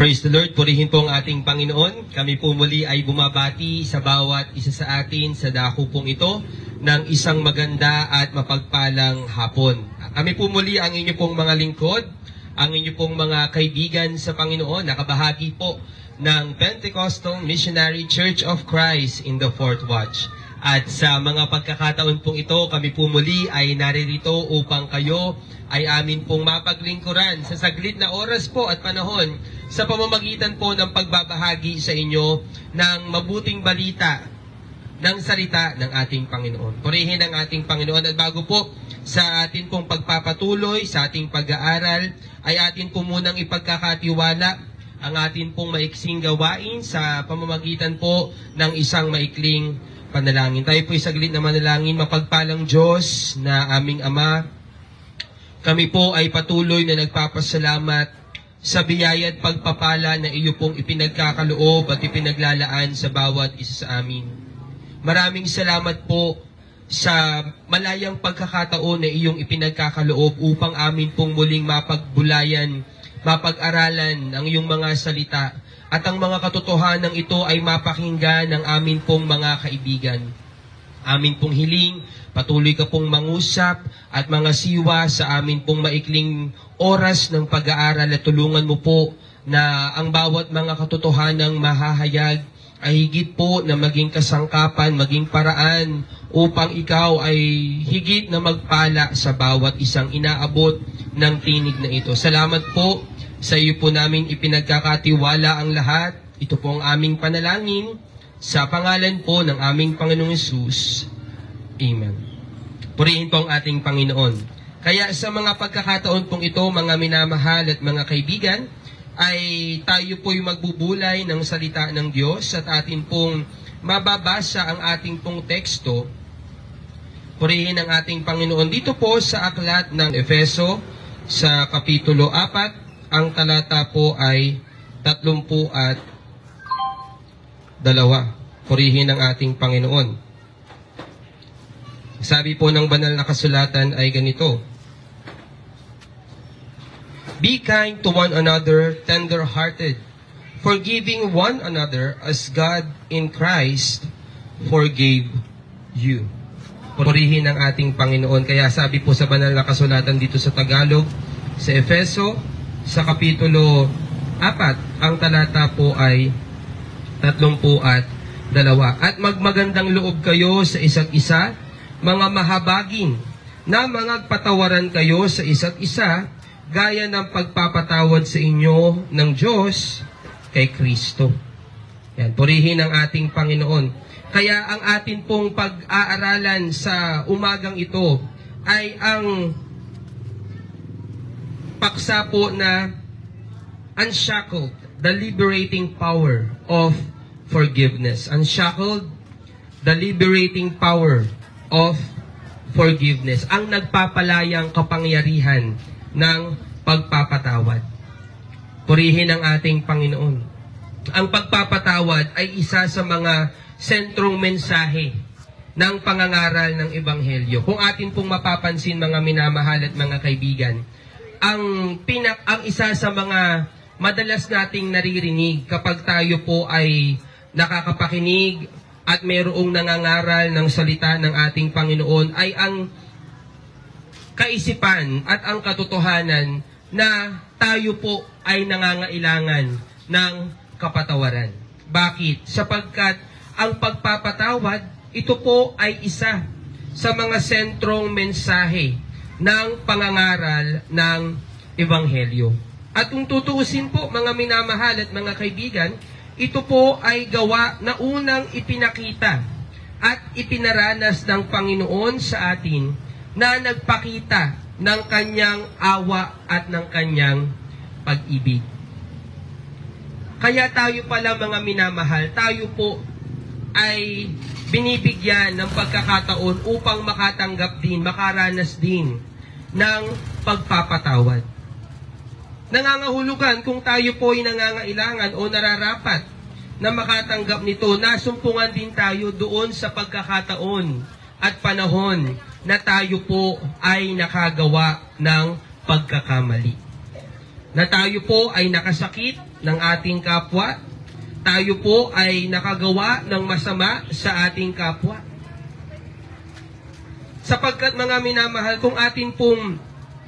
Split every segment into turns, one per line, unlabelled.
Praise the Lord, purihin po ang ating Panginoon. Kami po muli ay bumabati sa bawat isa sa atin sa dako pong ito ng isang maganda at mapagpalang hapon. Kami po muli ang inyo pong mga lingkod, ang inyo pong mga kaibigan sa Panginoon, nakabahagi po ng Pentecostal Missionary Church of Christ in the Fourth Watch. At sa mga pagkakataon pong ito, kami po muli ay naririto upang kayo ay amin pong mapaglingkuran sa saglit na oras po at panahon sa pamamagitan po ng pagbabahagi sa inyo ng mabuting balita ng salita ng ating Panginoon. Purihin ang ating Panginoon. At bago po sa atin pong pagpapatuloy, sa ating pag-aaral, ay atin po munang ipagkakatiwala ang atin pong maiksing gawain sa pamamagitan po ng isang maikling panalangin. Tayo po saglit na manalangin. Mapagpalang Diyos na aming Ama, kami po ay patuloy na nagpapasalamat sa biyaya at pagpapala na iyo pong ipinagkakaloob at ipinaglalaan sa bawat isa sa amin. Maraming salamat po sa malayang pagkakataon na iyong ipinagkakaloob upang amin pong muling mapagbulayan, mapag-aralan ang iyong mga salita at ang mga katotohanan ito ay mapakinggan ng amin pong mga kaibigan. Amin pong hiling, patuloy ka pong mangusap at mga siwa sa amin pong maikling oras ng pag-aaral at tulungan mo po na ang bawat mga katotohanang mahahayag ay higit po na maging kasangkapan, maging paraan upang ikaw ay higit na magpala sa bawat isang inaabot ng tinig na ito. Salamat po sa iyo po namin ipinagkakatiwala ang lahat. Ito po ang aming panalangin sa pangalan po ng aming Panginoong Hesus. Amen. Purihin po ang ating Panginoon. Kaya sa mga pagkakataon pong ito, mga minamahal at mga kaibigan, ay tayo po'y magbubulay ng salita ng Diyos at atin pong mababasa ang ating pong teksto. Purihin ang ating Panginoon dito po sa aklat ng Efeso sa Kapitulo 4. Ang talata po ay 32. Purihin ang ating Panginoon. Sabi po ng banal na kasulatan ay ganito: Be kind to one another, tender-hearted, forgiving one another as God in Christ forgave you. Purihin ang ating Panginoon. Kaya sabi po sa banal na kasulatan dito sa Tagalog, sa Efeso, sa Kapitulo 4, ang talata po ay 32. At magmagandang loob kayo sa isa't isa, mga mahabagin, na mangagpatawaran kayo sa isa't isa, gaya ng pagpapatawad sa inyo ng Diyos kay Kristo. Yan, purihin ang ating Panginoon. Kaya ang atin pong pag-aaralan sa umagang ito ay ang paksa po na unshackled, the liberating power of forgiveness. Unshackled, the liberating power of forgiveness. Ang nagpapalayang kapangyarihan ng pagpapatawad. Purihin ang ating Panginoon. Ang pagpapatawad ay isa sa mga sentrong mensahe ng pangangaral ng Ebanghelyo. Kung atin pong mapapansin, mga minamahal at mga kaibigan, ang isa sa mga madalas nating naririnig kapag tayo po ay nakakapakinig at mayroong nangangaral ng salita ng ating Panginoon ay ang kaisipan at ang katotohanan na tayo po ay nangangailangan ng kapatawaran. Bakit? Sapagkat ang pagpapatawad, ito po ay isa sa mga sentrong mensahe ng pangangaral ng Ebanghelyo. At kung tutuusin po, mga minamahal at mga kaibigan, ito po ay gawa na unang ipinakita at ipinaranas ng Panginoon sa atin na nagpakita ng kanyang awa at ng kanyang pag-ibig. Kaya tayo pala, mga minamahal, tayo po ay binibigyan ng pagkakataon upang makatanggap din, makaranas din ng pagpapatawad. Nangangahulugan kung tayo po ay nangangailangan o nararapat na makatanggap nito, nasumpungan din tayo doon sa pagkakataon at panahon na tayo po ay nakagawa ng pagkakamali. na tayo po ay nakasakit ng ating kapwa, tayo po ay nakagawa ng masama sa ating kapwa. Sapagkat mga minamahal, kung atin pong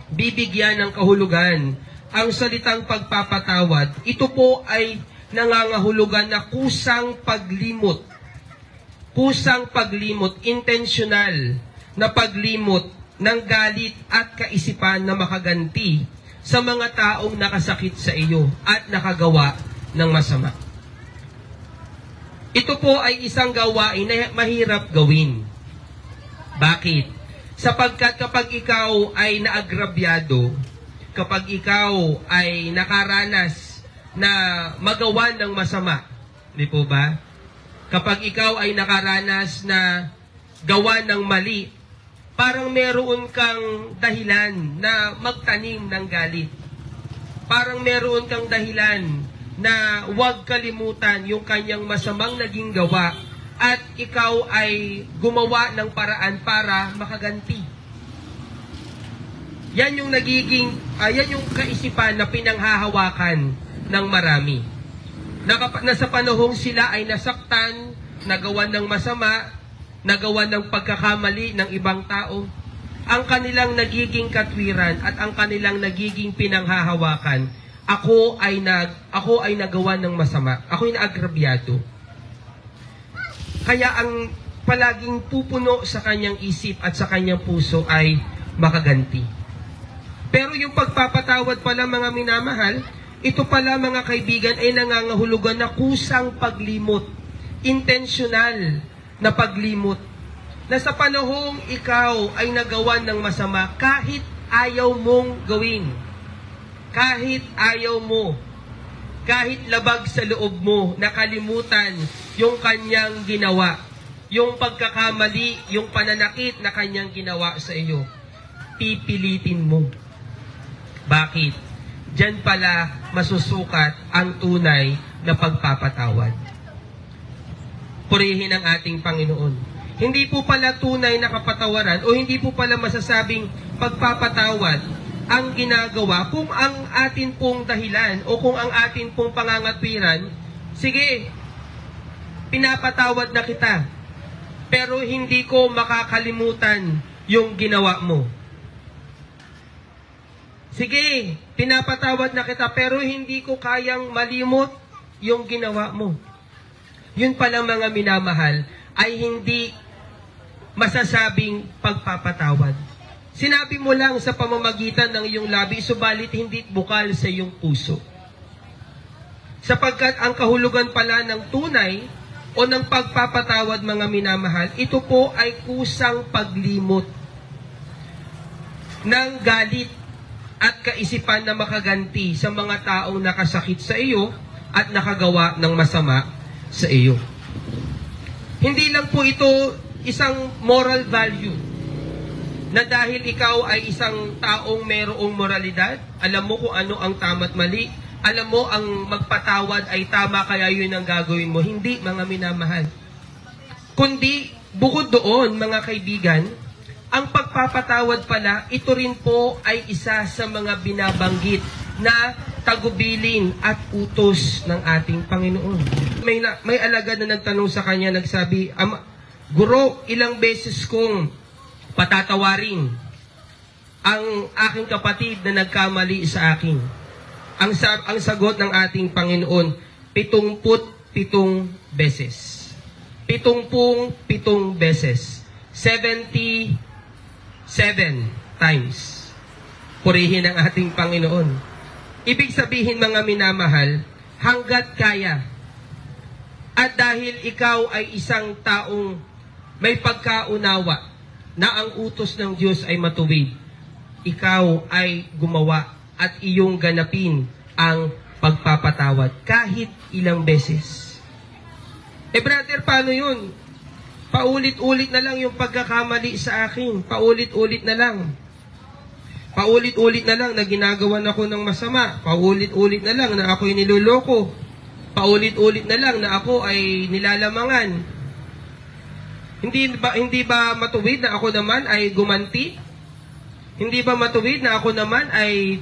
bibigyan ng kahulugan ang salitang pagpapatawad, ito po ay nangangahulugan na kusang paglimot, intentional na paglimot ng galit at kaisipan na makaganti sa mga taong nakasakit sa iyo at nakagawa ng masama. Ito po ay isang gawain na mahirap gawin. Bakit? Sapagkat kapag ikaw ay naagrabyado, kapag ikaw ay nakaranas na magawa ng masama, di po ba? Kapag ikaw ay nakaranas na gawa ng mali, parang meron kang dahilan na magtanim ng galit. Parang meron kang dahilan na huwag kalimutan yung kanyang masamang naging gawa at ikaw ay gumawa ng paraan para makaganti. Yan yung yan yung kaisipan na pinanghahawakan ng marami. Na sa panahong sila ay nasaktan, nagawa ng masama, nagawa ng pagkakamali ng ibang tao, ang kanilang nagiging katwiran at ang kanilang nagiging pinanghahawakan, ako ay nagawa ng masama, ako'y naagrabyado. Kaya ang palaging pupuno sa kanyang isip at sa kanyang puso ay makaganti. Pero yung pagpapatawad pala mga minamahal, ito pala mga kaibigan ay nangangahulugan na kusang paglimot, intentional na paglimot, na sa panahong ikaw ay nagawa ng masama kahit ayaw mong gawin, kahit ayaw mo, kahit labag sa loob mo, nakalimutan yung kanyang ginawa, yung pagkakamali, yung pananakit na kanyang ginawa sa iyo, pipilitin mo. Bakit? Diyan pala masusukat ang tunay na pagpapatawad. Purihin ang ating Panginoon. Hindi po pala tunay na kapatawaran o hindi po pala masasabing pagpapatawad ang ginagawa kung ang atin pong dahilan o kung ang atin pong pangangatwiran, sige, pinapatawad na kita, pero hindi ko makakalimutan yung ginawa mo. Sige, pinapatawad na kita, pero hindi ko kayang malimot yung ginawa mo. Yun palang mga minamahal ay hindi masasabing pagpapatawad. Sinabi mo lang sa pamamagitan ng iyong labi, subalit hindi bukal sa iyong puso. Sapagkat ang kahulugan pala ng tunay o ng pagpapatawad mga minamahal, ito po ay kusang paglimot ng galit at kaisipan na makaganti sa mga taong nakasakit sa iyo at nakagawa ng masama sa iyo. Hindi lang po ito isang moral value na dahil ikaw ay isang taong mayroong moralidad, alam mo kung ano ang tama at mali, alam mo ang magpatawad ay tama kaya yun ang gagawin mo. Hindi mga minamahal. Kundi bukod doon mga kaibigan, ang pagpapatawad pala, ito rin po ay isa sa mga binabanggit na tagubilin at utos ng ating Panginoon. May alagad na nagtanong sa kanya, nagsabi, Guro, ilang beses kong patatawarin ang aking kapatid na nagkamali sa akin. Ang sagot ng ating Panginoon, 77 beses. 77 beses. 77 times. Purihin ang ating Panginoon. Ibig sabihin mga minamahal, hanggat kaya. At dahil ikaw ay isang taong may pagkaunawa na ang utos ng Diyos ay matuwid, ikaw ay gumawa at iyong ganapin ang pagpapatawad kahit ilang beses. Brother, paano yun? Paulit-ulit na lang yung pagkakamali sa akin. Paulit-ulit na lang. Paulit-ulit na lang na ginagawan ako ng masama. Paulit-ulit na lang na ako'y niloloko. Paulit-ulit na lang na ako ay nilalamangan. Hindi ba matuwid na ako naman ay gumanti? Hindi ba matuwid na ako naman ay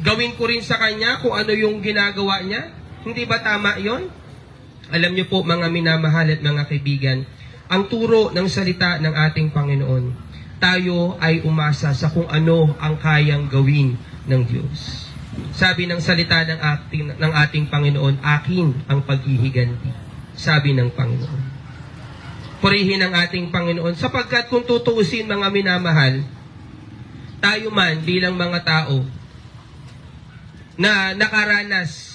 gawin ko rin sa kanya kung ano yung ginagawa niya? Hindi ba tama yon? Alam niyo po mga minamahal at mga kaibigan, ang turo ng salita ng ating Panginoon, tayo ay umasa sa kung ano ang kayang gawin ng Diyos. Sabi ng salita ng ating Panginoon, akin ang paghihiganti. Sabi ng Panginoon. Purihin ang ating Panginoon sapagkat kung tutuusin mga minamahal, tayo man bilang mga tao na nakaranas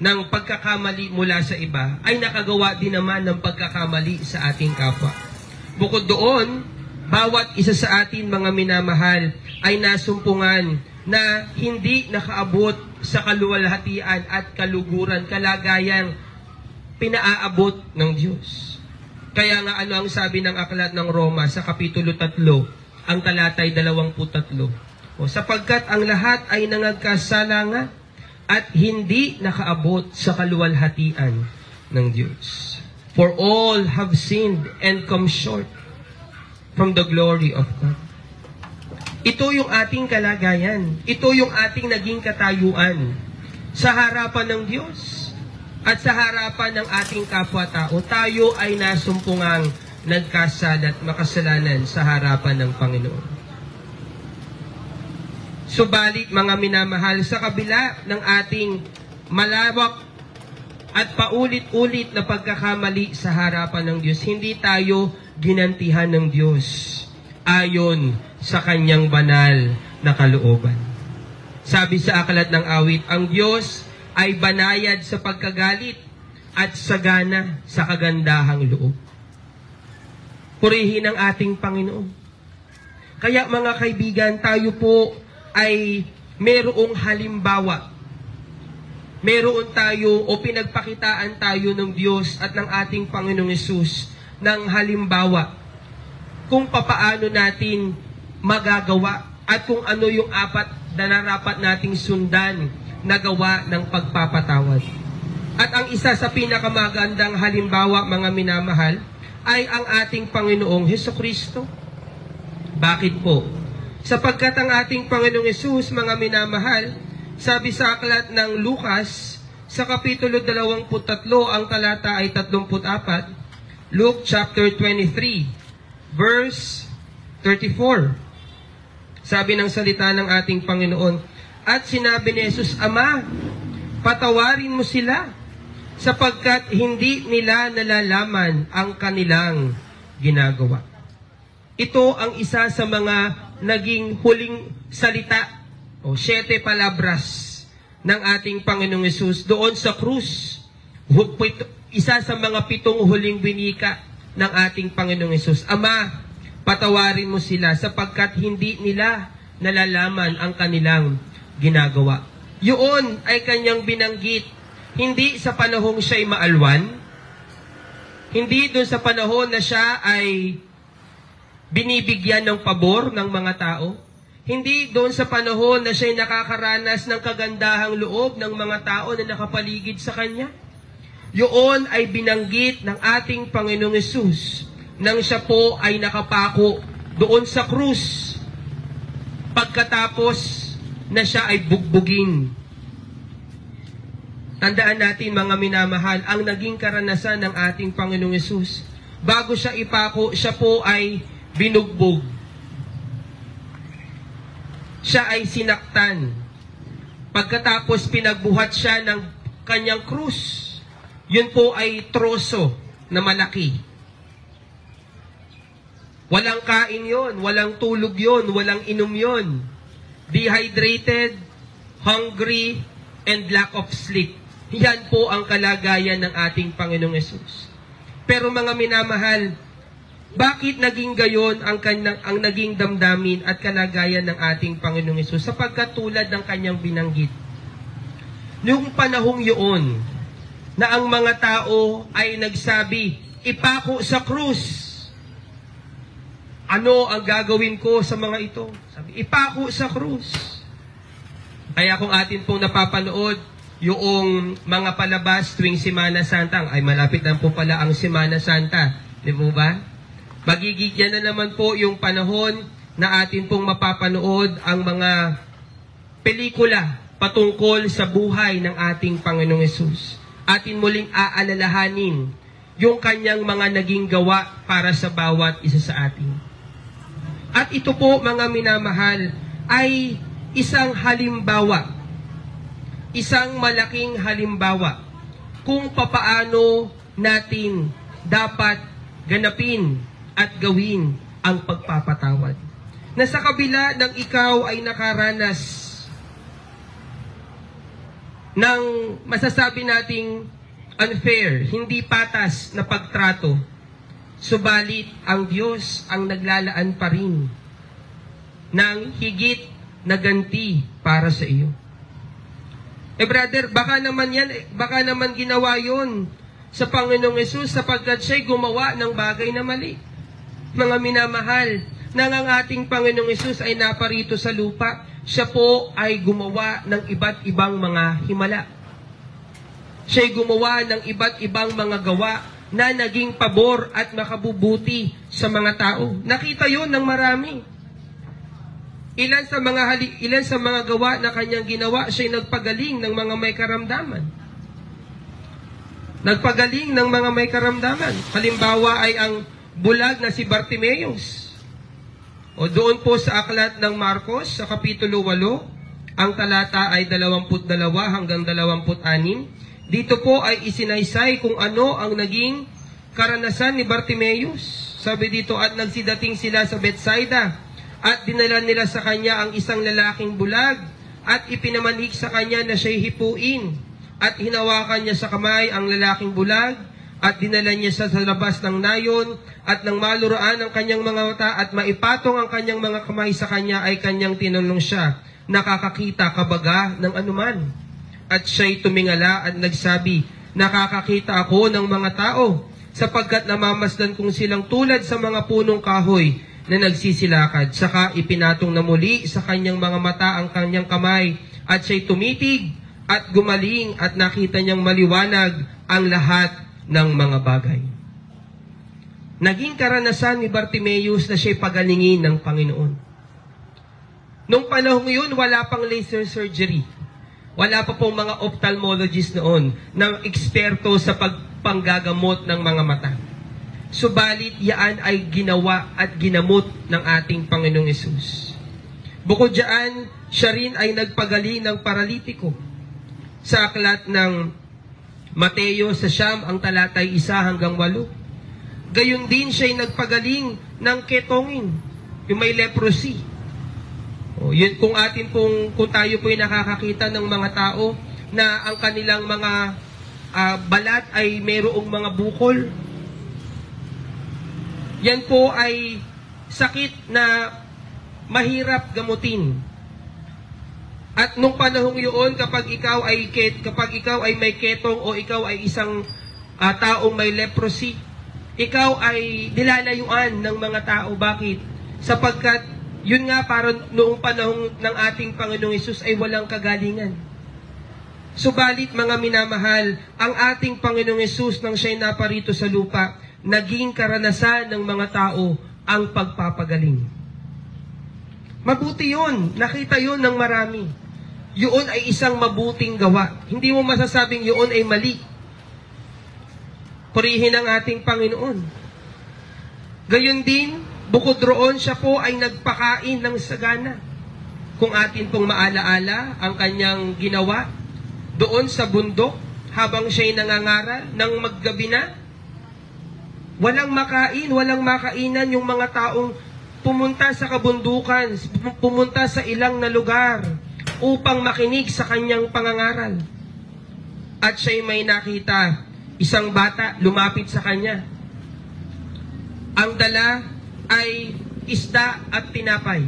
ng pagkakamali mula sa iba, ay nakagawa din naman ng pagkakamali sa ating kapwa. Bukod doon, bawat isa sa atin mga minamahal ay nasumpungan na hindi nakaabot sa kaluwalhatian at kaluguran, kalagayang pinaaabot ng Diyos. Kaya nga ano ang sabi ng aklat ng Roma sa Kapitulo 3, ang talatay 23. Sapagkat ang lahat ay nangagkasala nga at hindi nakaabot sa kaluwalhatian ng Diyos. For all have sinned and come short from the glory of God. Ito yung ating kalagayan. Ito yung ating naging katayuan sa harapan ng Diyos at sa harapan ng ating kapwa-tao. Tayo ay nasumpungang nagkasala at makasalanan sa harapan ng Panginoon. Subalit mga minamahal, sa kabila ng ating malawak at paulit-ulit na pagkakamali sa harapan ng Diyos, hindi tayo ginantihan ng Diyos ayon sa kanyang banal na kalooban. Sabi sa aklat ng awit, ang Diyos ay banayad sa pagkagalit at sagana sa kagandahang loob. Purihin ang ating Panginoon. Kaya mga kaibigan, tayo po ay merong halimbawa. Meron tayo o pinagpakitaan tayo ng Diyos at ng ating Panginoong Hesus ng halimbawa kung papaano natin magagawa at kung ano yung apat na narapat nating sundan na gawa ng pagpapatawad. At ang isa sa pinakamagandang halimbawa, mga minamahal, ay ang ating Panginoong Hesukristo. Bakit po? Sapagkat ang ating Panginoong Hesus, mga minamahal, sabi sa aklat ng Lucas, sa Kapitulo 23, ang talata ay 34, Luke chapter 23, verse 34. Sabi ng salita ng ating Panginoon, at sinabi ni Jesus, Ama, patawarin mo sila, sapagkat hindi nila nalalaman ang kanilang ginagawa. Ito ang isa sa mga naging huling salita o 7 palabras ng ating Panginoong Hesus doon sa krus. Isa sa mga 7 huling winika ng ating Panginoong Hesus. Ama, patawarin mo sila sapagkat hindi nila nalalaman ang kanilang ginagawa. Yun ay kanyang binanggit hindi sa panahong siya'y maalwan, hindi doon sa panahon na siya ay binibigyan ng pabor ng mga tao, hindi doon sa panahon na siya'y nakakaranas ng kagandahang loob ng mga tao na nakapaligid sa kanya. Yun ay binanggit ng ating Panginoong Hesus nang siya po ay nakapako doon sa krus pagkatapos na siya ay bugbugin. Tandaan natin mga minamahal, ang naging karanasan ng ating Panginoong Hesus, bago siya ipako, siya po ay binugbog. Siya ay sinaktan. Pagkatapos pinagbuhat siya ng kanyang krus, yun po ay troso na malaki. Walang kain yon, walang tulog yon, walang inom yon. Dehydrated, hungry, and lack of sleep. Yan po ang kalagayan ng ating Panginoong Hesus. Pero mga minamahal, bakit naging gayon ang naging damdamin at kalagayan ng ating Panginoong Hesus? Sapagkat tulad ng kanyang binanggit, noong panahong yun, na ang mga tao ay nagsabi, ipako sa krus. Ano ang gagawin ko sa mga ito? Sabi, ipako sa krus. Kaya kung atin pong napapanood, yung mga palabas tuwing Semana Santa, ay malapit na po pala ang Semana Santa. Di mo ba? Magigigyan na naman po yung panahon na atin pong mapapanood ang mga pelikula patungkol sa buhay ng ating Panginoong Hesus. Atin muling aalalahanin yung kanyang mga naging gawa para sa bawat isa sa atin. At ito po, mga minamahal, ay isang halimbawa, isang malaking halimbawa kung papaano natin dapat ganapin at gawin ang pagpapatawad. Na sa kabila ng ikaw ay nakaranas ng masasabi nating unfair, hindi patas na pagtrato, subalit ang Diyos ang naglalaan pa rin ng higit na ganti para sa iyo. Brother, baka naman ginawa yon sa Panginoong Hesus sapagkat siya'y gumawa ng bagay na mali. Mga minamahal, nang ang ating Panginoong Hesus ay naparito sa lupa, siya po ay gumawa ng iba't ibang mga himala. Siya'y gumawa ng iba't ibang mga gawa na naging pabor at makabubuti sa mga tao. Nakita yon ng marami. Ilan sa mga gawa na kanyang ginawa, siya'y nagpagaling ng mga may karamdaman. Nagpagaling ng mga may karamdaman. Halimbawa ay ang bulag na si Bartimeus. O doon po sa aklat ng Marcos, sa Kapitulo 8, ang talata ay 22 hanggang 26. Dito po ay isinaysay kung ano ang naging karanasan ni Bartimeus. Sabi dito, at nagsidating sila sa Bethsaida, at dinala nila sa kanya ang isang lalaking bulag, at ipinamanhik sa kanya na siya'y hipuin. At hinawakan niya sa kamay ang lalaking bulag, at dinala niya sa labas ng nayon, at nang maluraan ang kanyang mga mata, at maipatong ang kanyang mga kamay sa kanya, ay kanyang tinanong siya, nakakakita ka baga ng anuman? At siya'y tumingala at nagsabi, nakakakita ako ng mga tao, sapagkat namamasdan kong silang tulad sa mga punong kahoy na nagsisilakad. Saka ipinatong na muli sa kanyang mga mata ang kanyang kamay, at siya'y tumitig at gumaling at nakita niyang maliwanag ang lahat ng mga bagay. Naging karanasan ni Bartimeus na siya'y pagalingin ng Panginoon. Nung panahon yun, wala pang laser surgery. Wala pa pong mga ophthalmologist noon na eksperto sa pagpanggagamot ng mga mata. Subalit yaan ay ginawa at ginamot ng ating Panginoong Hesus. Bukod diyan, siya rin ay nagpagaling ng paralitiko. Sa aklat ng Mateo sa Siyam, ang talatay 1 hanggang 8. Gayon din siya'y nagpagaling ng ketongin, yung may leprosy. Yun, kung tayo po'y nakakakita ng mga tao na ang kanilang mga balat ay mayroong mga bukol, yan po ay sakit na mahirap gamutin. At nung panahong yun, kapag ikaw ay may ketong o ikaw ay isang taong may leprosy, ikaw ay nilalayuan ng mga tao. Bakit? Sapagkat yun nga, para noong panahong ng ating Panginoong Hesus ay walang kagalingan. Subalit mga minamahal, ang ating Panginoong Hesus nang siya'y naparito sa lupa, naging karanasan ng mga tao ang pagpapagaling. Mabuti yun. Nakita yun ng marami. Yun ay isang mabuting gawa. Hindi mo masasabing yun ay mali. Purihin ang ating Panginoon. Gayon din, bukod roon, siya po ay nagpakain ng sagana. Kung atin pong maalaala ang kanyang ginawa, doon sa bundok, habang siya'y nangangaral ng maggabi na, walang makain, walang makainan yung mga taong pumunta sa kabundukan, pumunta sa ilang na lugar, upang makinig sa kanyang pangangaral. At siya'y may nakita, isang bata lumapit sa kanya. Ang dala ay isda at tinapay.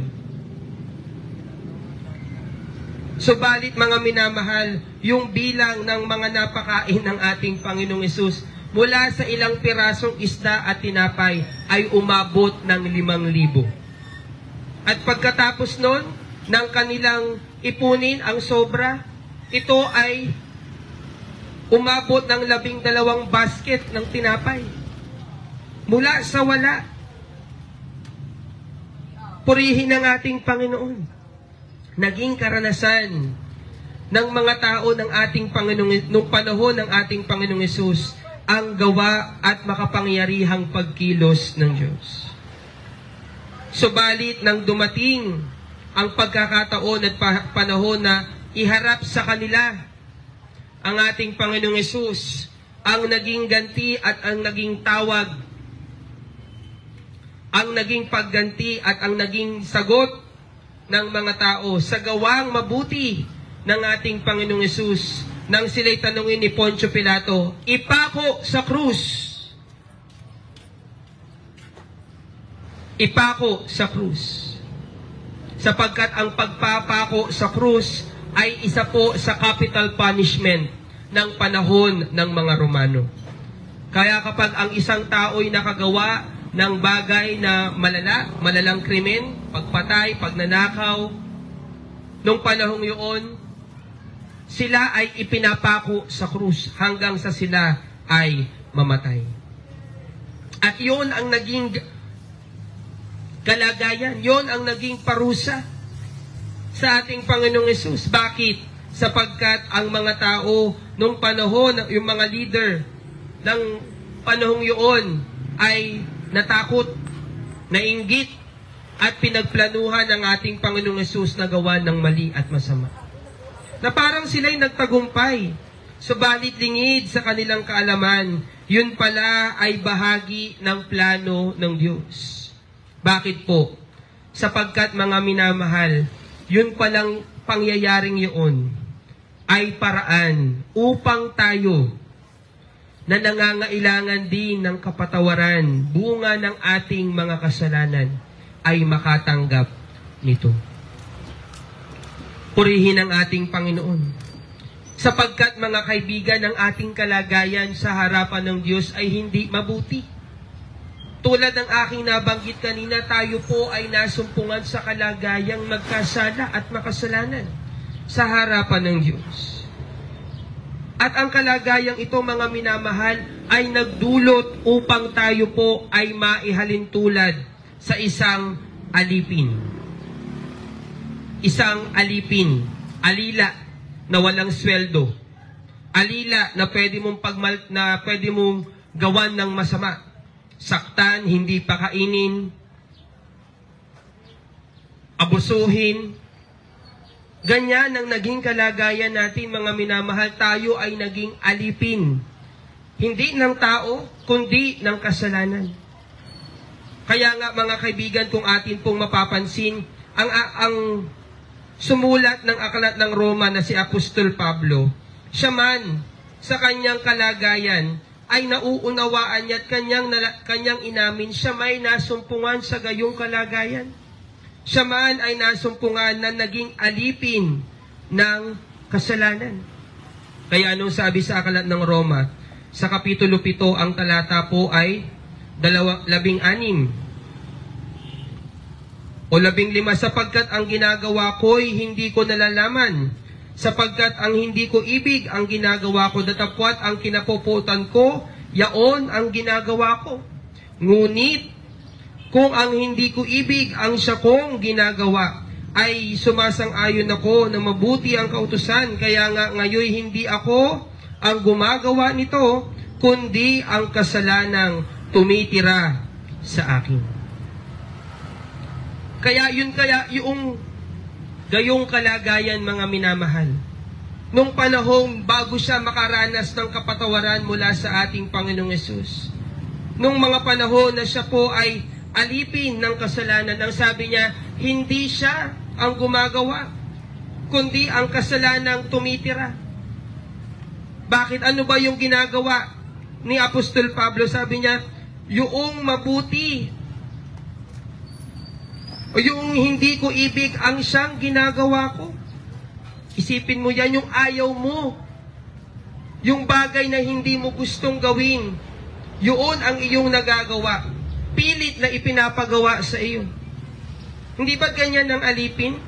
Subalit mga minamahal, yung bilang ng mga napakain ng ating Panginoong Hesus mula sa ilang pirasong isda at tinapay ay umabot ng 5,000. At pagkatapos nun, ng kanilang ipunin ang sobra, ito ay umabot ng 12 basket ng tinapay. Mula sa wala. Purihin ang ating Panginoon. Naging karanasan ng mga tao ng ating Panginoong, nung panahon ng ating Panginoong Hesus, ang gawa at makapangyarihang pagkilos ng Diyos. Subalit nang dumating ang pagkakataon at panahon na iharap sa kanila ang ating Panginoong Hesus, ang naging ganti at ang naging tawag, ang naging pagganti at ang naging sagot ng mga tao sa gawang mabuti ng ating Panginoong Hesus, nang sila'y tanungin ni Poncio Pilato, ipako sa krus. Ipako sa krus. Sapagkat ang pagpapako sa krus ay isa po sa capital punishment ng panahon ng mga Romano. Kaya kapag ang isang tao'y nakagawa ng bagay na malalang krimen, pagpatay, pagnanakaw, nung panahong yun, sila ay ipinapako sa krus hanggang sa sila ay mamatay. At yun ang naging kalagayan, yun ang naging parusa sa ating Panginoong Hesus. Bakit? Sapagkat ang mga tao nung panahon, yung mga leader ng panahong yun ay natakot, nainggit, at pinagplanuhan ng ating Panginoong Hesus na gawa ng mali at masama. Na parang sila'y nagtagumpay, subalit lingid sa kanilang kaalaman, yun pala ay bahagi ng plano ng Diyos. Bakit po? Sapagkat mga minamahal, yun palang pangyayaring yun ay paraan upang tayo na nangangailangan din ng kapatawaran, bunga ng ating mga kasalanan, ay makatanggap nito. Purihin ang ating Panginoon. Sapagkat mga kaibigan, ang ating kalagayan sa harapan ng Diyos ay hindi mabuti. Tulad ng aking nabanggit kanina, tayo po ay nasumpungan sa kalagayang magkasala at makasalanan sa harapan ng Diyos. At ang kalagayang ito, mga minamahal, ay nagdulot upang tayo po ay maihalintulad sa isang alipin. Isang alipin, alila na walang sweldo. Alila na pwede mong gawan ng masama. Saktan, hindi pakainin, abusuhin. Ganyan ang naging kalagayan natin, mga minamahal. Tayo ay naging alipin. Hindi ng tao, kundi ng kasalanan. Kaya nga, mga kaibigan, kung atin pong mapapansin, ang sumulat ng aklat ng Roma na si Apostol Pablo, siya man sa kanyang kalagayan ay nauunawaan niya at kanyang inamin, siya may nasumpungan sa gayong kalagayan. Siya man ay nasumpungan na naging alipin ng kasalanan. Kaya anong sabi sa aklat ng Roma? Sa Kapitulo 7, ang talata po ay 16 o 15, sapagkat ang ginagawa ko'y hindi ko nalalaman, sapagkat ang hindi ko ibig ang ginagawa ko, datapwat ang kinapuputan ko, yaon ang ginagawa ko. Ngunit, kung ang hindi ko ibig ang siya kong ginagawa, ay sumasang-ayon ako na mabuti ang kautusan, kaya nga ngayon hindi ako ang gumagawa nito, kundi ang kasalanang tumitira sa akin. Kaya yung gayong kalagayan, mga minamahal, nung panahong bago siya makaranas ng kapatawaran mula sa ating Panginoong Hesus, nung mga panahon na siya po ay alipin ng kasalanan, ang sabi niya, hindi siya ang gumagawa, kundi ang kasalanang tumitira. Bakit? Ano ba yung ginagawa ni Apostol Pablo? Sabi niya, yung mabuti o yung hindi ko ibig ang siyang ginagawa ko. Isipin mo yan, yung ayaw mo, yung bagay na hindi mo gustong gawin, yun ang iyong nagagawa. Pilit na ipinapagawa sa iyo. Hindi ba ganyan ang alipin?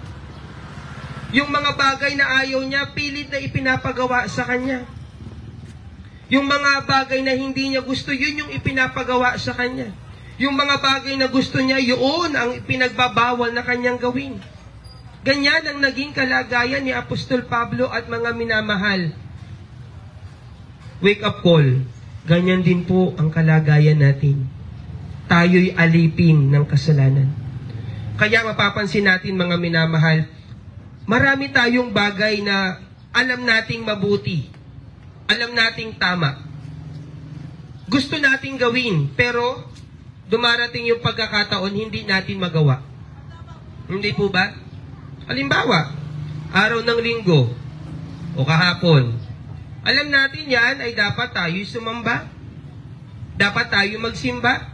Yung mga bagay na ayaw niya, pilit na ipinapagawa sa kanya. Yung mga bagay na hindi niya gusto, yun yung ipinapagawa sa kanya. Yung mga bagay na gusto niya, yun ang pinagbabawal na kanyang gawin. Ganyan ang naging kalagayan ni Apostol Pablo at mga minamahal. Wake up call. Ganyan din po ang kalagayan natin. Tayo'y alipin ng kasalanan. Kaya mapapansin natin mga minamahal, marami tayong bagay na alam nating mabuti. Alam nating tama. Gusto nating gawin, pero dumarating yung pagkakataon, hindi natin magawa. Hindi po ba? Halimbawa, araw ng linggo o kahapon, alam natin yan ay dapat tayo sumamba. Dapat tayo magsimba.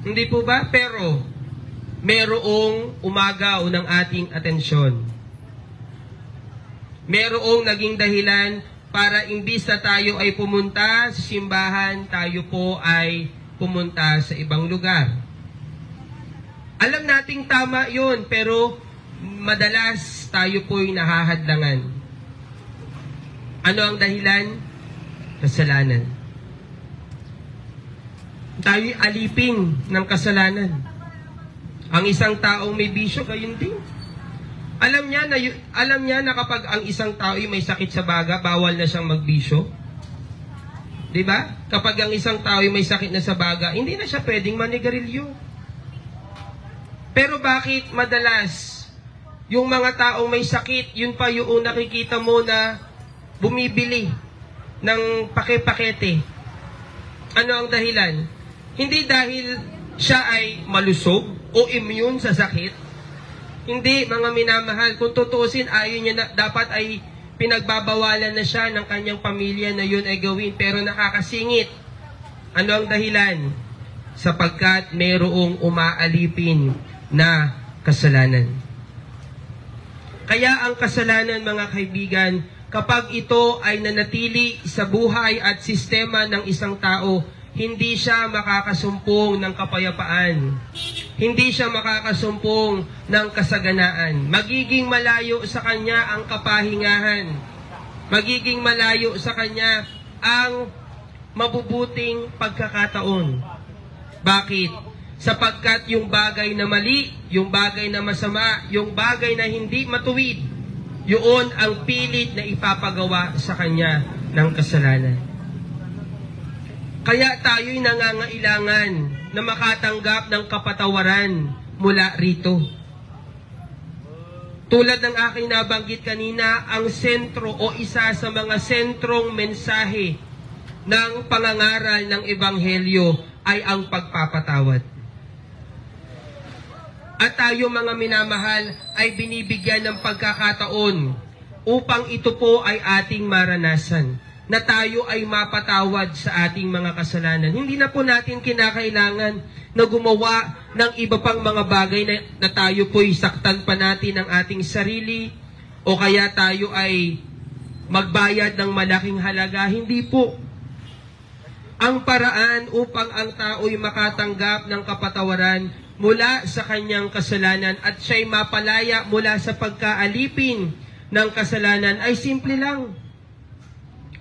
Hindi po ba? Pero, merong umagaw ng ating atensyon. Merong naging dahilan para imbis na tayo ay pumunta sa simbahan, tayo po ay pumunta sa ibang lugar. Alam nating tama yun, pero madalas tayo po'y nahahadlangan. Ano ang dahilan? Kasalanan. Tayo'y alipin ng kasalanan. Ang isang taong may bisyo, gayon din. Alam niya na kapag ang isang tao ay may sakit sa baga, bawal na siyang magbisyo. Diba? Kapag ang isang tao ay may sakit na sa baga, hindi na siya pwedeng manigarilyo. Pero bakit madalas yung mga taong may sakit, yun pa yung nakikita mo na bumibili ng pake-pakete? Ano ang dahilan? Hindi dahil siya ay malusog o immune sa sakit. Hindi, mga minamahal. Kung tutusin, ayaw niya na, dapat ay pinagbabawalan na siya ng kanyang pamilya na yun ay gawin. Pero nakakasingit. Ano ang dahilan? Sapagkat mayroong umaalipin na kasalanan. Kaya ang kasalanan, mga kaibigan, kapag ito ay nanatili sa buhay at sistema ng isang tao, hindi siya makakasumpong ng kapayapaan. Hindi siya makakasumpong ng kasaganaan. Magiging malayo sa kanya ang kapahingahan. Magiging malayo sa kanya ang mabubuting pagkakataon. Bakit? Sapagkat yung bagay na mali, yung bagay na masama, yung bagay na hindi matuwid, yun ang pilit na ipapagawa sa kanya ng kasalanan. Kaya tayo'y nangangailangan na makatanggap ng kapatawaran mula rito. Tulad ng aking nabanggit kanina, ang sentro o isa sa mga sentrong mensahe ng pangangaral ng Ebanghelyo ay ang pagpapatawad. At tayo mga minamahal ay binibigyan ng pagkakataon upang ito po ay ating maranasan, na tayo ay mapatawad sa ating mga kasalanan. Hindi na po natin kinakailangan na gumawa ng iba pang mga bagay na tayo po'y saktan pa natin ang ating sarili o kaya tayo ay magbayad ng malaking halaga. Hindi po. Ang paraan upang ang tao'y makatanggap ng kapatawaran mula sa kanyang kasalanan at siya'y mapalaya mula sa pagkaalipin ng kasalanan ay simple lang.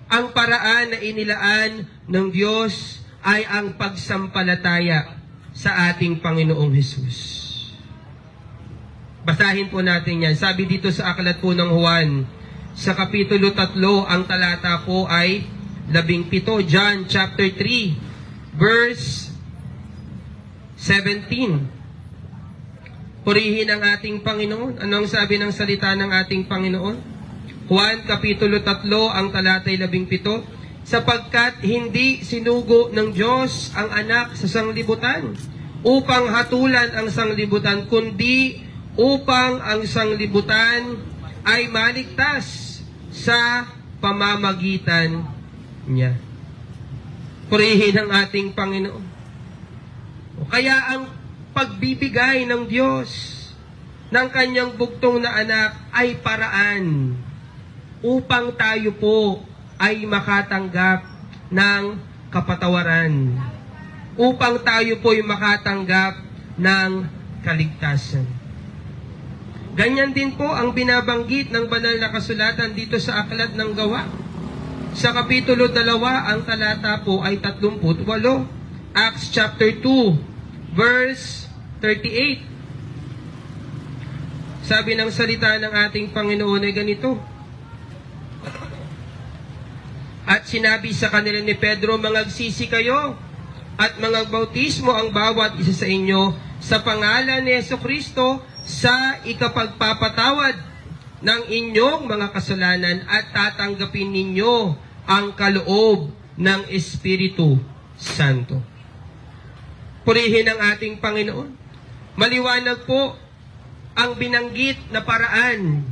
Ang paraan na inilaan ng Diyos ay ang pagsampalataya sa ating Panginoong Hesus. Basahin po natin yan. Sabi dito sa aklat po ng Juan, sa Kapitulo 3, ang talata po ay 17. John chapter 3, verse 17. Purihin ang ating Panginoon. Anong sabi ng salita ng ating Panginoon? Juan Kapitulo 3, ang talatay 17. Sapagkat hindi sinugo ng Diyos ang anak sa sanglibutan upang hatulan ang sanglibutan, kundi upang ang sanglibutan ay maligtas sa pamamagitan niya. Purihin ang ating Panginoon. Kaya ang pagbibigay ng Diyos ng kanyang bugtong na anak ay paraan upang tayo po ay makatanggap ng kapatawaran. Upang tayo po ay makatanggap ng kaligtasan. Ganyan din po ang binabanggit ng banal na kasulatan dito sa aklat ng Gawa. Sa Kapitulo 2, ang talata po ay 38. Acts chapter 2, verse 38. Sabi ng salita ng ating Panginoon ay ganito. At sinabi sa kanila ni Pedro, mangagsisi kayo at mangagbautismo ang bawat isa sa inyo sa pangalan ni Jesucristo sa ikapagpapatawad ng inyong mga kasalanan at tatanggapin ninyo ang kaloob ng Espiritu Santo. Purihin ang ating Panginoon. Maliwanag po ang binanggit na paraan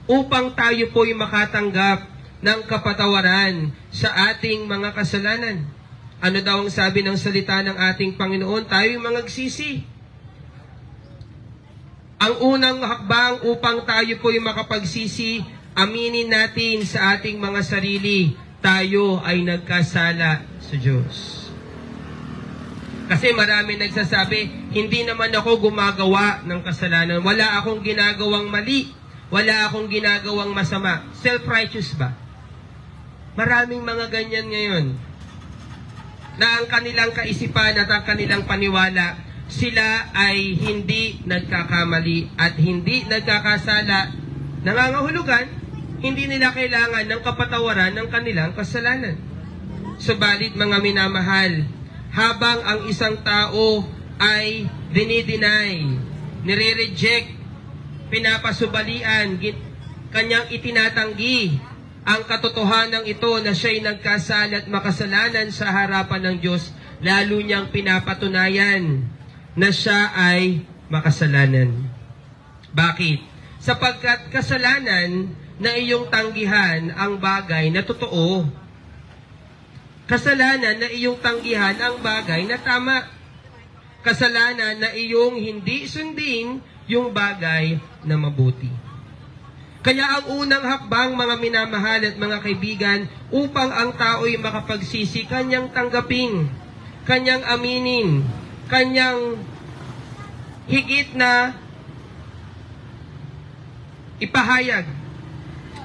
upang tayo po'y makatanggap ng kapatawaran sa ating mga kasalanan. Ano daw ang sabi ng salita ng ating Panginoon? Tayo'y mangagsisi. Ang unang hakbang upang tayo po'y makapagsisi, aminin natin sa ating mga sarili, tayo ay nagkasala sa Diyos. Kasi marami nagsasabi, hindi naman ako gumagawa ng kasalanan. Wala akong ginagawang mali. Wala akong ginagawang masama. Self-righteous ba? Maraming mga ganyan ngayon na ang kanilang kaisipan at ang kanilang paniwala, sila ay hindi nagkakamali at hindi nagkakasala, nangangahulugan, hindi nila kailangan ng kapatawaran ng kanilang kasalanan. Subalit mga minamahal, habang ang isang tao ay dinideny, nire-reject, pinapasubalian, kanyang itinatanggi ang katotohanan ito na siya'y nagkasala at makasalanan sa harapan ng Diyos, lalo niyang pinapatunayan na siya ay makasalanan. Bakit? Sapagkat kasalanan na iyong tanggihan ang bagay na totoo. Kasalanan na iyong tanggihan ang bagay na tama. Kasalanan na iyong hindi sundin yung bagay na mabuti. Kaya ang unang hakbang, mga minamahal at mga kaibigan, upang ang tao'y makapagsisi, kanyang tanggapin, kanyang aminin, kanyang higit na ipahayag,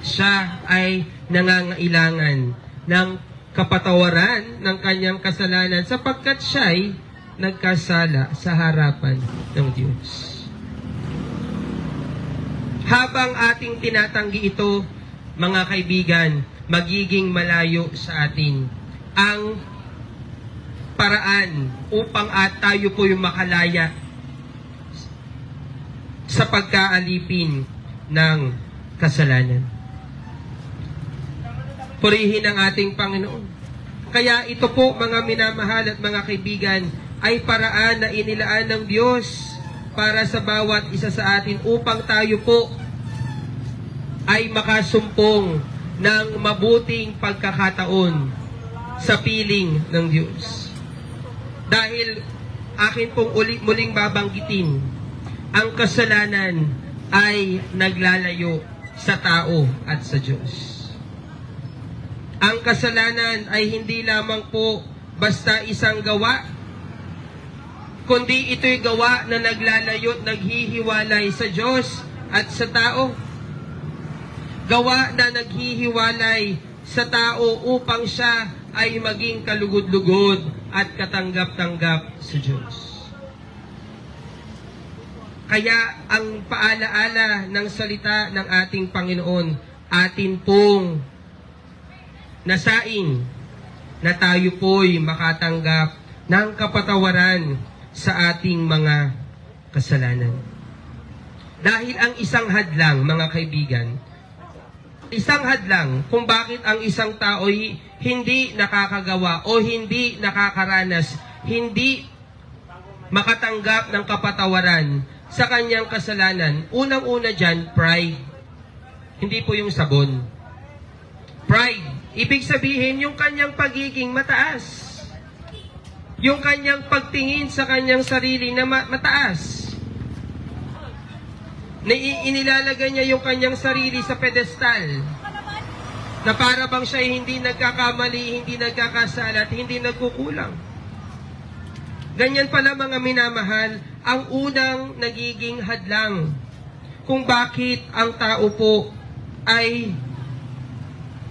siya ay nangangailangan ng kapatawaran ng kanyang kasalanan sapagkat siya'y nagkasala sa harapan ng Diyos. Habang ating tinatanggi ito, mga kaibigan, magiging malayo sa atin ang paraan upang tayo po yung makalaya sa pagkaalipin ng kasalanan. Purihin ang ating Panginoon. Kaya ito po, mga minamahal at mga kaibigan, ay paraan na inilaan ng Diyos para sa bawat isa sa atin upang tayo po ay makasumpong ng mabuting pagkakataon sa piling ng Diyos. Dahil akin pong muling babanggitin, ang kasalanan ay naglalayo sa tao at sa Diyos. Ang kasalanan ay hindi lamang po basta isang gawa, kundi ito'y gawa na naglalayo at naghihiwalay sa Diyos at sa tao. Gawa na naghihiwalay sa tao upang siya ay maging kalugod-lugod at katanggap-tanggap sa Diyos. Kaya ang paalaala ng salita ng ating Panginoon, atin pong nasain na tayo po'y makatanggap ng kapatawaran sa ating mga kasalanan. Dahil ang isang hadlang, mga kaibigan, isang hadlang kung bakit ang isang tao'y hindi nakakagawa o hindi nakakaranas, hindi makatanggap ng kapatawaran sa kanyang kasalanan. Unang-una dyan, pride. Hindi po yung sabon. Pride. Ibig sabihin, yung kanyang pagiging mataas. Yung kanyang pagtingin sa kanyang sarili na mataas. Inilalagay niya yung kanyang sarili sa pedestal. Na para bang siya hindi nagkakamali, hindi nagkakasala at hindi nagkukulang. Ganyan pala mga minamahal, ang unang nagiging hadlang kung bakit ang tao po ay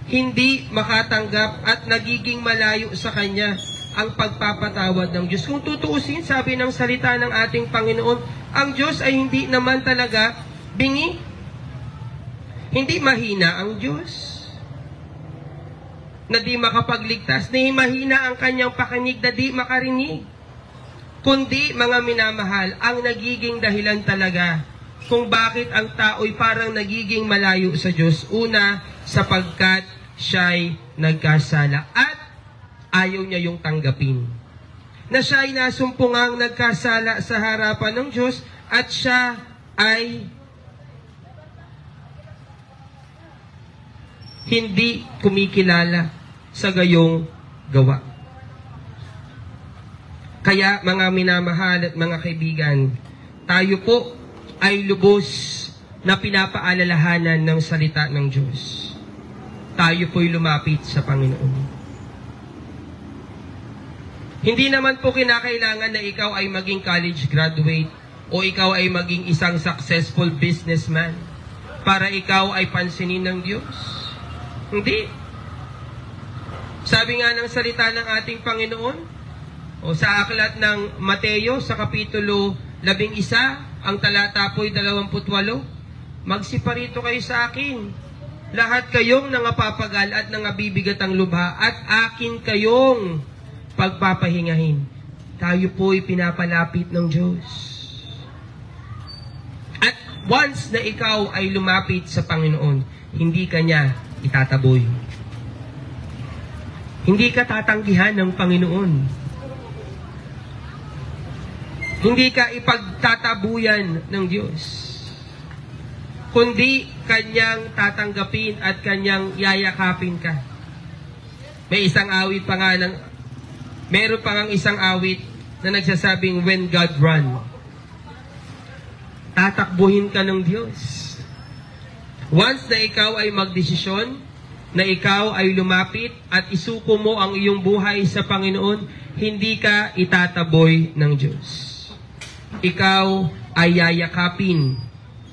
hindi makatanggap at nagiging malayo sa kanya ang pagpapatawad ng Diyos. Kung tutuusin, sabi ng salita ng ating Panginoon, ang Diyos ay hindi naman talaga bingi. Hindi mahina ang Diyos na di makapagligtas, ni mahina ang kanyang pakinig na di makarinig. Kundi, mga minamahal, ang nagiging dahilan talaga kung bakit ang tao'y parang nagiging malayo sa Diyos. Una, sapagkat siya'y nagkasala at ayaw niya yung tanggapin. Na siya'y nasumpungang nagkasala sa harapan ng Diyos at siya ay hindi kumikilala sa gayong gawa. Kaya mga minamahal at mga kaibigan, tayo po ay lubos na pinapaalalahanan ng salita ng Diyos. Tayo po'y lumapit sa Panginoon. Hindi naman po kinakailangan na ikaw ay maging college graduate o ikaw ay maging isang successful businessman para ikaw ay pansinin ng Diyos. Hindi. Sabi nga ng salita ng ating Panginoon, o sa aklat ng Mateo, sa kapitulo 11, ang talata po'y 28, magsiparito kayo sa akin, lahat kayong nangapapagal at nangabibigat ang lubha, at akin kayong pagpapahingahin. Tayo po'y pinapalapit ng Diyos. At once na ikaw ay lumapit sa Panginoon, hindi ka niya itataboy. Hindi ka tatanggihan ng Panginoon. Hindi ka ipagtatabuyan ng Diyos. Kundi kanyang tatanggapin at kanyang yayakapin ka. May isang awit pa nga meron pa ngang isang awit na nagsasabing, when God run, tatakbuhin ka ng Diyos. Once na ikaw ay magdesisyon, na ikaw ay lumapit at isuko mo ang iyong buhay sa Panginoon, hindi ka itataboy ng Diyos. Ikaw ay yayakapin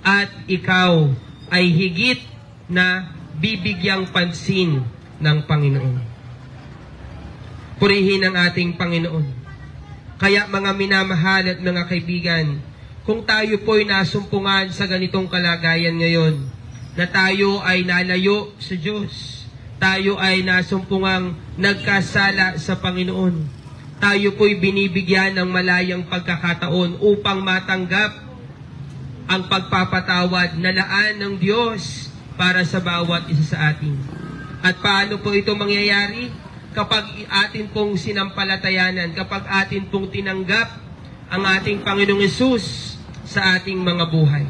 at ikaw ay higit na bibigyang pansin ng Panginoon. Purihin ang ating Panginoon. Kaya mga minamahal at mga kaibigan, kung tayo po'y nasumpungan sa ganitong kalagayan ngayon, na tayo ay nalayo sa Diyos, tayo ay nasumpungang nagkasala sa Panginoon, tayo po'y binibigyan ng malayang pagkakataon upang matanggap ang pagpapatawad na laan ng Diyos para sa bawat isa sa atin. At paano po ito mangyayari? Kapag atin pong sinampalatayanan, kapag atin pong tinanggap ang ating Panginoong Hesus sa ating mga buhay.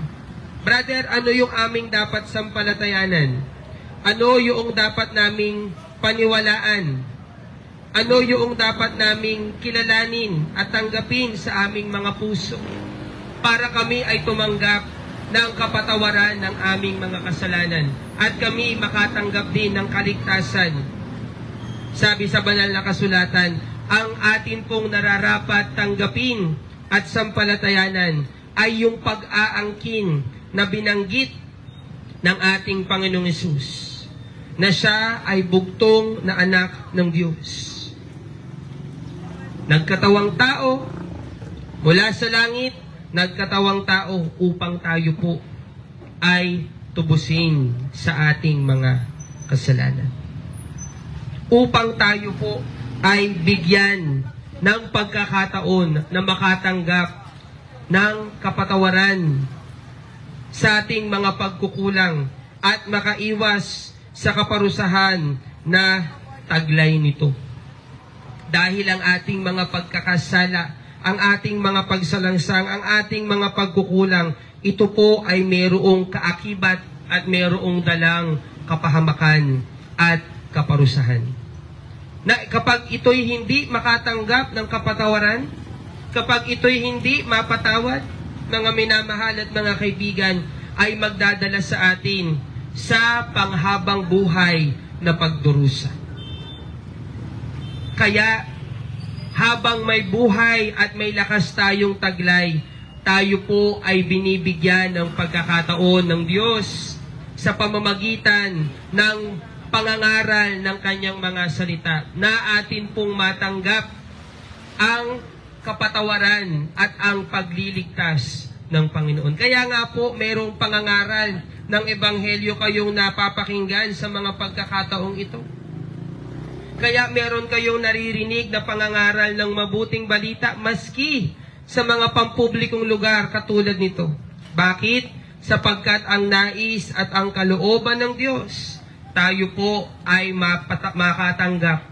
Brother, ano yung aming dapat sampalatayanan? Ano yung dapat naming paniwalaan? Ano yung dapat naming kilalanin at tanggapin sa aming mga puso? Para kami ay tumanggap ng kapatawaran ng aming mga kasalanan at kami makatanggap din ng kaligtasan. Sabi sa banal na kasulatan, ang atin pong nararapat tanggapin at sampalatayanan ay yung pag-aangkin na binanggit ng ating Panginoong Hesus, na siya ay bugtong na anak ng Diyos. Nagkatawang tao, mula sa langit, nagkatawang tao upang tayo po ay tubusin sa ating mga kasalanan. Upang tayo po ay bigyan ng pagkakataon na makatanggap ng kapatawaran sa ating mga pagkukulang at makaiwas sa kaparusahan na taglay nito. Dahil ang ating mga pagkakasala, ang ating mga pagsalangsang, ang ating mga pagkukulang, ito po ay mayroong kaakibat at mayroong dalang kapahamakan at kaparusahan. Na kapag ito'y hindi makatanggap ng kapatawaran, kapag ito'y hindi mapatawad, mga minamahal at mga kaibigan, ay magdadala sa atin sa panghabang buhay na pagdurusa. Kaya, habang may buhay at may lakas tayong taglay, tayo po ay binibigyan ng pagkakataon ng Diyos sa pamamagitan ng pangangaral ng kanyang mga salita na atin pong matanggap ang kapatawaran at ang pagliligtas ng Panginoon. Kaya nga po, mayroong pangangaral ng Ebanghelyo kayong napapakinggan sa mga pagkakataong ito. Kaya meron kayong naririnig na pangangaral ng mabuting balita maski sa mga pampublikong lugar katulad nito. Bakit? Sapagkat ang nais at ang kalooban ng Diyos, tayo po ay makatanggap.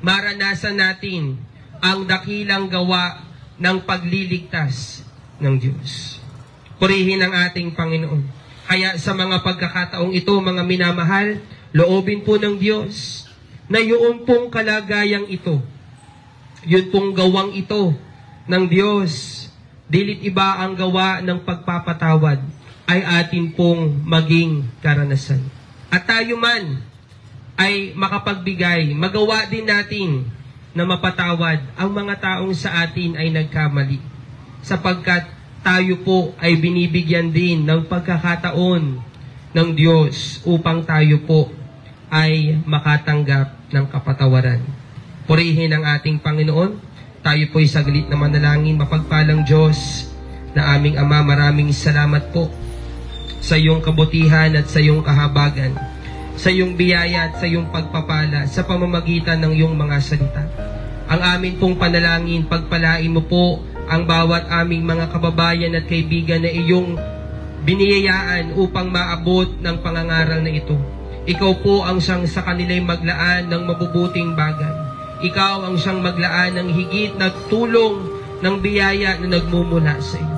Maranasan natin ang dakilang gawa ng pagliligtas ng Diyos. Purihin ang ating Panginoon. Kaya sa mga pagkakataong ito, mga minamahal, loobin po ng Diyos na yun pong kalagayang ito, yun pong gawang ito ng Diyos, dilit iba ang gawa ng pagpapatawad, ay atin pong maging karanasan. At tayo man ay makapagbigay, magawa din natin na mapatawad ang mga taong sa atin ay nagkamali. Sapagkat tayo po ay binibigyan din ng pagkakataon ng Diyos upang tayo po ay makatanggap ng kapatawaran. Purihin ang ating Panginoon. Tayo po'y saglit na manalangin. Mapagpalang Diyos na aming Ama, maraming salamat po sa iyong kabutihan at sa iyong kahabagan, sa iyong biyaya at sa iyong pagpapala sa pamamagitan ng iyong mga salita. Ang amin pong panalangin, pagpalain mo po ang bawat aming mga kababayan at kaibigan na iyong biniyayaan upang maabot ng pangangaral na ito. Ikaw po ang siyang sa kanila'y maglaan ng mabubuting bagay. Ikaw ang siyang maglaan ng higit na tulong ng biyaya na nagmumula sa iyo.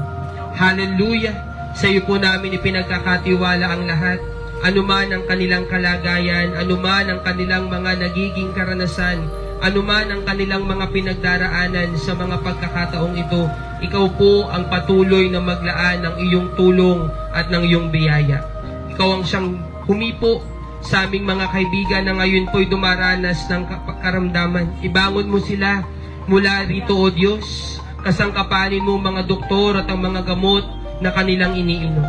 Hallelujah! Sa iyo po namin ipinagkakatiwala ang lahat. Anuman ang kanilang kalagayan, anuman ang kanilang mga nagiging karanasan, anuman ang kanilang mga pinagdaraanan sa mga pagkakataong ito, ikaw po ang patuloy na maglaan ng iyong tulong at ng iyong biyaya. Ikaw ang siyang humipo sa aming mga kaibigan na ngayon po'y dumaranas ng karamdaman. Ibangon mo sila mula rito, O Diyos. Kasangkapanin mo mga doktor at ang mga gamot na kanilang iniinom.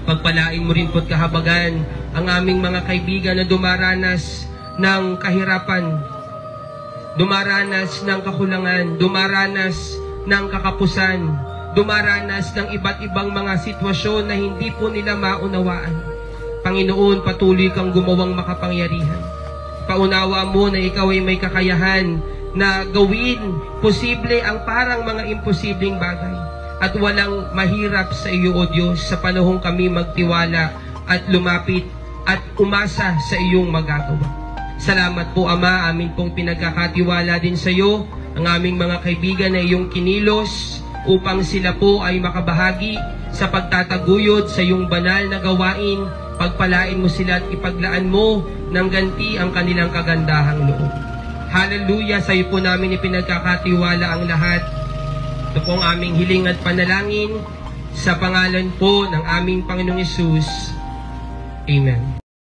Pagpalain mo rin po't kahabagan ang aming mga kaibigan na dumaranas ng kahirapan, dumaranas ng kakulangan, dumaranas ng kakapusan, dumaranas ng iba't ibang mga sitwasyon na hindi po nila maunawaan. Panginoon, patuloy kang gumawang makapangyarihan. Paunawa mo na ikaw ay may kakayahan na gawin posible ang parang mga imposibleng bagay. At walang mahirap sa iyo, O Diyos, sa panahong kami magtiwala at lumapit at umasa sa iyong magagawa. Salamat po, Ama, amin pong pinagkakatiwala din sa iyo ang aming mga kaibigan na iyong kinilos upang sila po ay makabahagi sa pagtataguyod sa iyong banal na gawain. Pagpalain mo sila at ipaglaan mo ng ganti ang kanilang kagandahang loob. Hallelujah! Sa iyo po namin ipinagkakatiwala ang lahat. Ito po ang aming hiling at panalangin sa pangalan po ng aming Panginoong Hesus. Amen.